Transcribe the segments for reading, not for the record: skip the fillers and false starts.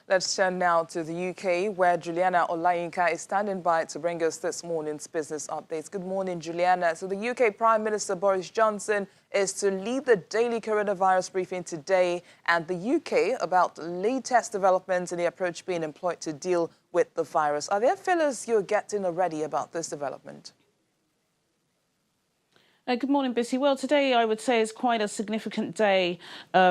Let's turn now to the UK, where Juliana Olayinka is standing by to bring us this morning's business updates. Good morning, Juliana. So the UK Prime Minister Boris Johnson is to lead the daily coronavirus briefing today, and the UK about the latest developments in the approach being employed to deal with the virus. Are there fillers you're getting already about this development? Good morning, Bissy. Well, today I would say is quite a significant day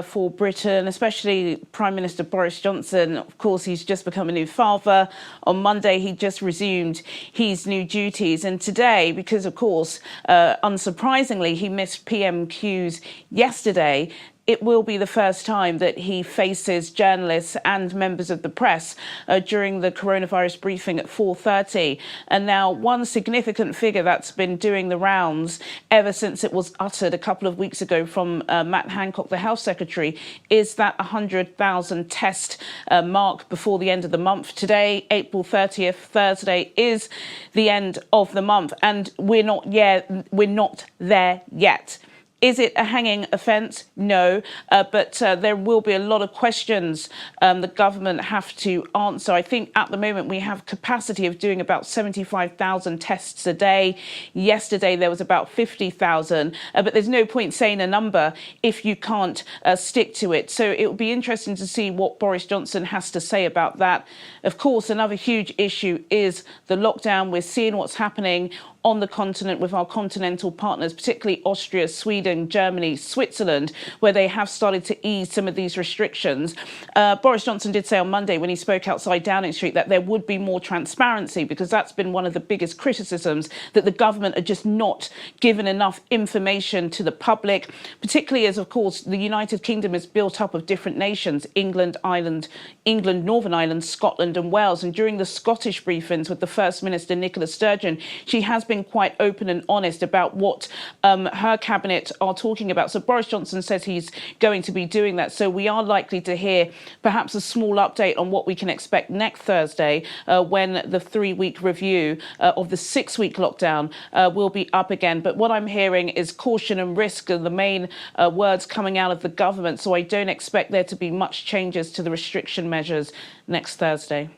for Britain, especially Prime Minister Boris Johnson. Of course, he's just become a new father. On Monday, he just resumed his new duties. And today, because, of course, unsurprisingly, he missed PMQs yesterday, it will be the first time that he faces journalists and members of the press during the coronavirus briefing at 4:30. And now one significant figure that's been doing the rounds ever since it was uttered a couple of weeks ago from Matt Hancock, the Health Secretary, is that 100,000 test mark before the end of the month. Today, April 30th, Thursday, is the end of the month, and we're not there yet. Is it a hanging offence? No, but there will be a lot of questions the government have to answer. I think at the moment we have capacity of doing about 75,000 tests a day. Yesterday there was about 50,000, but there's no point saying a number if you can't stick to it. So it will be interesting to see what Boris Johnson has to say about that. Of course, another huge issue is the lockdown. We're seeing what's happening on the continent with our continental partners, particularly Austria, Sweden, Germany, Switzerland, where they have started to ease some of these restrictions. Boris Johnson did say on Monday when he spoke outside Downing Street that there would be more transparency, because that's been one of the biggest criticisms, that the government are just not given enough information to the public, particularly as, of course, the United Kingdom is built up of different nations: England, Northern Ireland, Scotland and Wales. And during the Scottish briefings with the First Minister, Nicola Sturgeon, she has been quite open and honest about what her cabinet are talking about. So Boris Johnson says he's going to be doing that. So we are likely to hear perhaps a small update on what we can expect next Thursday when the 3-week review of the 6-week lockdown will be up again. But what I'm hearing is caution and risk are the main words coming out of the government. So I don't expect there to be much changes to the restriction measures next Thursday.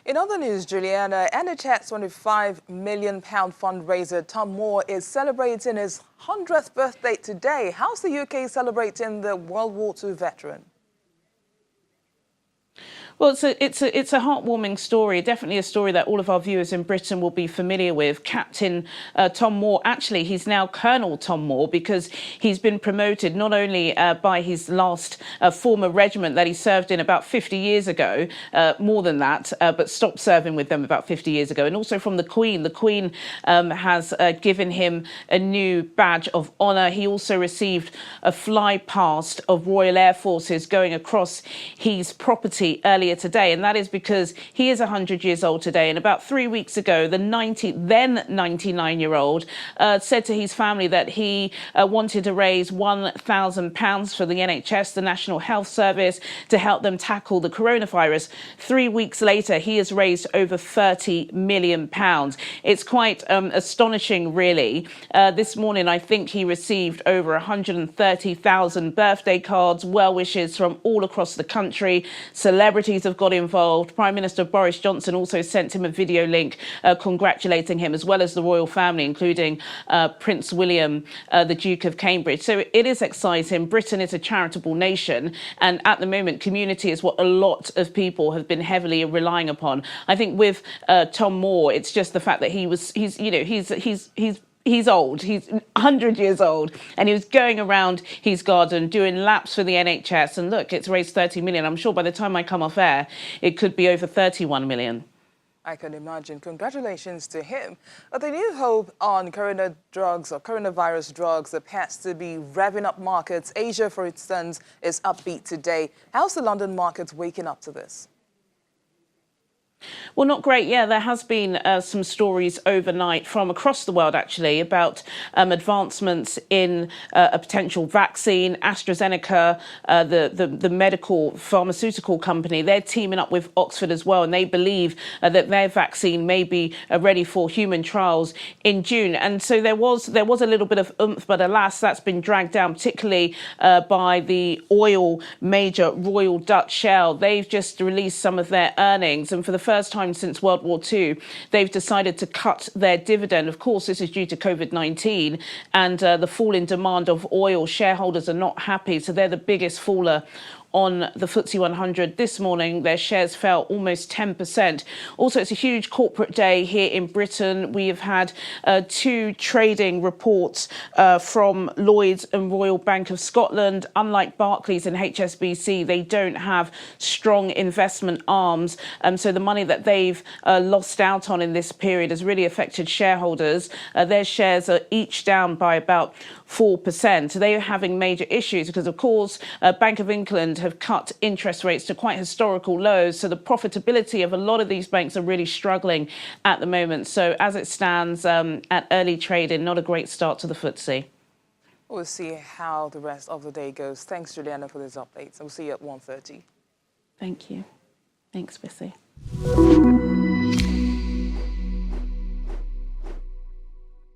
In other news, Juliana, NHS £25 million fundraiser Tom Moore is celebrating his 100th birthday today. How's the UK celebrating the World War II veteran? Well, it's a heartwarming story, definitely a story that all of our viewers in Britain will be familiar with. Captain Tom Moore, actually, he's now Colonel Tom Moore, because he's been promoted not only by his last former regiment that he served in about 50 years ago, more than that, but stopped serving with them about 50 years ago, and also from the Queen. The Queen has given him a new badge of honour. He also received a fly past of Royal Air Forces going across his property earlier today, and that is because he is 100 years old today. And about 3 weeks ago, the then 99-year-old said to his family that he wanted to raise £1,000 for the NHS, the National Health Service, to help them tackle the coronavirus. 3 weeks later, he has raised over £30 million. It's quite astonishing, really. This morning, I think he received over 130,000 birthday cards, well wishes from all across the country. Celebrities have got involved. Prime Minister Boris Johnson also sent him a video link congratulating him, as well as the royal family, including Prince William, the Duke of Cambridge. So it is exciting. Britain is a charitable nation, and at the moment, community is what a lot of people have been heavily relying upon. I think with Tom Moore, it's just the fact that he's old, he's 100 years old, and he was going around his garden doing laps for the NHS. And look, it's raised 30 million. I'm sure by the time I come off air, it could be over 31 million. I can imagine. Congratulations to him. But the new hope on coronavirus drugs appears to be revving up markets. Asia, for instance, is upbeat today. How's the London market waking up to this? Well, not great. Yeah, there has been some stories overnight from across the world, actually, about advancements in a potential vaccine. AstraZeneca, the medical pharmaceutical company, they're teaming up with Oxford as well, and they believe that their vaccine may be ready for human trials in June. And so there was a little bit of oomph, but alas, that's been dragged down, particularly by the oil major Royal Dutch Shell. They've just released some of their earnings, and for the first time since World War II, they've decided to cut their dividend. Of course, this is due to COVID-19 and the fall in demand of oil. Shareholders are not happy, so they're the biggest faller on the FTSE 100 this morning. Their shares fell almost 10%. Also, it's a huge corporate day here in Britain. We have had two trading reports from Lloyds and Royal Bank of Scotland. Unlike Barclays and HSBC, they don't have strong investment arms. So the money that they've lost out on in this period has really affected shareholders. Their shares are each down by about 4%. So they are having major issues because, of course, Bank of England have cut interest rates to quite historical lows. So the profitability of a lot of these banks are really struggling at the moment. So as it stands at early trading, not a great start to the FTSE. We'll see how the rest of the day goes. Thanks, Juliana, for these updates. We'll see you at 1:30. Thank you. Thanks, Bissy.